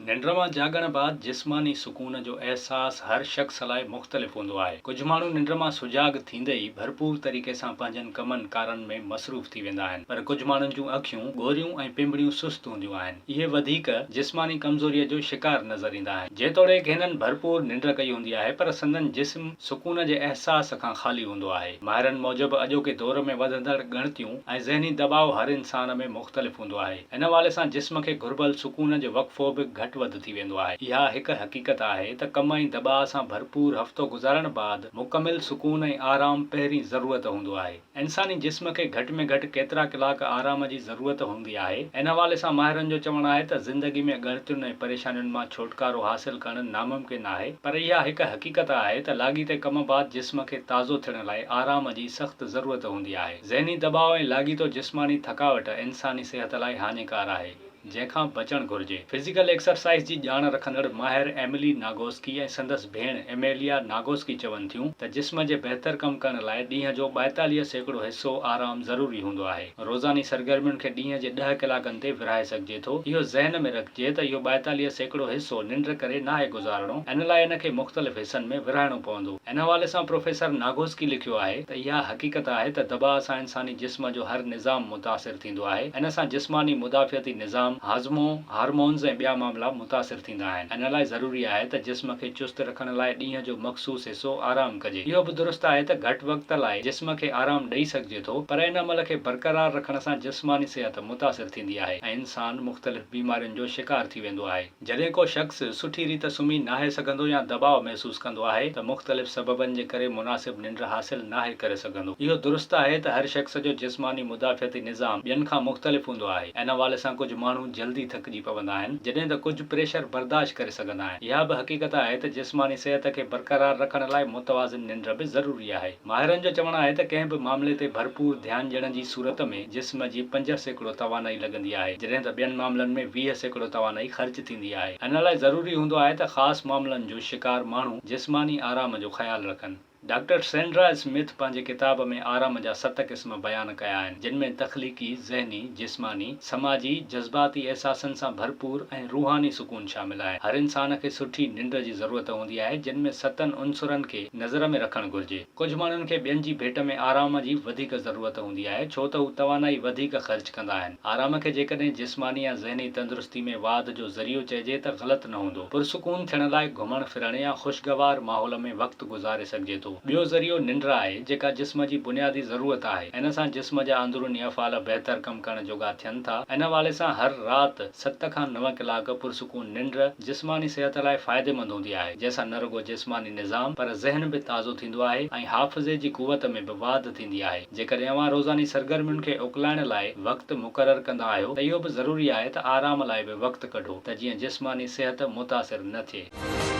निंड मां जागण बाद जिस्मानी सुकून जो अहसास हर शख्स लाइ मुख़्तलिफ़ हूंदो आहे। कुझु माण्हू निंड मां सुजाग थींदे ई भरपूर तरीक़े सां पंहिंजनि कमनि कारनि में मसरूफ़ थी वेंदा आहिनि, पर कुझु माण्हुनि जूं अखियूं, ॻोरियूं ऐं पिंबड़ियूं सुस्त हूंदियूं आहिनि। इहे वधीक जिस्मानी कमज़ोरीअ जो शिकार नज़र ईंदा आहिनि। जेतोणीकि हिननि भरपूर निंड कई हूंदी आहे, पर संदनि जिस्म सुकून जे अहसास खां ख़ाली हूंदो आहे। माहिरनि मूजिबि अॼोके दौर में वधंदड़ ॻणतियूं ऐं ज़हनी दबाव हर इंसान में मुख़्तलिफ़ हूंदो आहे। इन हवाले सां जिस्म खे घुर्बल सुकून जो वक़फ़ो बि घटि वधि थी वेंदो आहे। इहा हिकु हक़ीक़त आहे त कम ऐं दॿाअ सां भरपूर हफ़्तो गुज़ारण बाद मुकमिल सुकून ऐं आराम पहिरीं ज़रूरत हूंदो आहे। इंसानी जिस्म खे घटि में घटि केतिरा कलाक आराम जी ज़रूरत हूंदी आहे। इन हवाले सां माहिरनि जो चवणु आहे त ज़िंदगी में ॻणतियुनि ऐं परेशानियुनि मां छुटकारो हासिल करणु नामुमकिन आहे, पर इहा हिकु हक़ीक़त आहे त लाॻीते कम बाद जिस्म खे ताज़ो थियण लाइ आराम जी सख़्त ज़रूरत हूंदी आहे। ज़हनी दॿाउ ऐं लाॻीतो जिस्मानी थकावट इंसानी सिहत लाइ हानिकार आहे, जंहिंखां बचणु घुरिजे। फिज़िकल एक्सरसाइज़ जी ॼाण रखंदड़ माहिर एमिली नागोस्की ऐं संदसि भेण एमेलिया नागोस्की चवनि थियूं त जिस्म जे बहितर कमु करण लाइ ॾींहं जो 42% हिसो आराम ज़रूरी हूंदो आहे। रोज़ानी सरगर्मियुनि खे ॾींहं जे 10 कलाकनि ते विरहाए सघिजे थो। इहो ज़हन में रखिजे त इहो 42% हिसो निंड करे नाहे गुज़ारणो, इन लाइ इन खे मुख़्तलिफ़ हिसनि में विरहाइणो पवंदो। इन हवाले सां प्रोफेसर नागोस्की लिखियो आहे त इहा हक़ीक़त आहे त दॿाअ सां इंसानी जिस्म जो हर निज़ाम मुतासिर थींदो आहे। इन सां जिस्मानी मुदाफ़ियती निज़ाम, हाज़मो, हार्मोन्स ऐं ॿिया मामला मुतासिर थींदा आहिनि। इन लाइ ज़रूरी आहे त जिस्म खे चुस्त रखण लाइ ॾींहं जो मख़सूस हिसो आराम कजे। इहो बि दुरुस्त आहे त घटि वक़्त लाइ जिस्म खे आराम ॾेई सघिजे थो, पर इन अमल खे बरक़रार रखण सां जिस्मानी सिहत मुतासिर थींदी आहे ऐं इंसान मुख़्तलिफ़ बीमारियुनि जो शिकार थी वेंदो आहे। जॾहिं को शख़्स सुठी रीति सुम्ही नाहे सघंदो या दॿाउ महसूस कंदो आहे त मुख़्तलिफ़ सबबनि जे करे मुनासिब निंड हासिल नाहे करे सघंदो। इहो दुरुस्त आहे त हर शख़्स जो जिस्मानी मुदाफ़ियती निज़ाम ॿियनि खां मुख़्तलिफ़ हूंदो आहे। इन हवाले सां कुझु माण्हू जल्दी थकिजी पवंदा आहिनि, जॾहिं त कुझु प्रेशर बर्दाश्त करे सघंदा आहिनि। इहा बि हक़ीक़त आहे त जिस्मानी सिहत खे बरक़रार रखण लाइ मुतवाज़िन निंड बि ज़रूरी आहे। माहिरनि जो चवणु आहे त कंहिं बि मामले ते भरपूर ध्यानु ॾियण जी सूरत में जिस्म जी 5% तवानाई लॻंदी आहे, जॾहिं त ॿियनि मामलनि में 20% तवानाई ख़र्च थींदी आहे। इन लाइ ज़रूरी हूंदो आहे त ख़ासि मामलनि जो शिकार माण्हू जिस्मानी आराम जो ख़्यालु रखनि। डॉक्टर सैंड्रा स्मिथ पंहिंजे किताब में आराम जा 7 क़िस्म बयानु कया आहिनि, जिन में तख़लीक़ी, ज़हनी, जिस्मानी, समाजी, जज़्बाती एहसासनि सां भरपूर ऐं रूहानी सुकून शामिल आहे। हर इंसान खे सुठी निंड जी ज़रूरत हूंदी आहे, जिन में 7 उनसुरनि खे नज़र में रखणु घुरिजे। कुझु माण्हुनि खे ॿियनि जी भेट में आराम जी वधीक ज़रूरत हूंदी आहे, छो त हू तवानाई वधीक ख़र्च कंदा आहिनि। आराम खे जेकॾहिं जिस्मानी या ज़हनी तंदुरुस्ती में वाध जो ज़रियो चइजे त ग़लति न हूंदो। पुरसुकून थियण लाइ घुमण फिरण या ख़ुशगवार माहौल में वक़्तु गुज़ारे सघिजे थो। ॿियो ज़रियो निंड आहे, जेका जिस्म जी बुनियादी ज़रूरत आहे। इन सां जिस्म जा अंदरूनी अफ़ाल बहितर कमु करण जोगा थियनि था। इन हवाले सां हर राति 7 खां 9 कलाक पुरसुकून निंड जिस्मानी सिहत लाइ फ़ाइदेमंद हूंदी आहे, जंहिंसां न रुगो जिस्मानी निज़ाम पर ज़हन बि ताज़ो थींदो आहे ऐं हाफ़िज़े जी क़ुवत में बि वाध थींदी आहे। जेकॾहिं अव्हां रोज़ानी सरगर्मियुनि खे उकलाइण लाइ वक़्तु मुक़ररु कंदा आहियो, त इहो बि ज़रूरी आहे त आराम लाइ बि वक़्तु कढो, त जीअं जिस्मानी सिहत मुतासिर न थिए।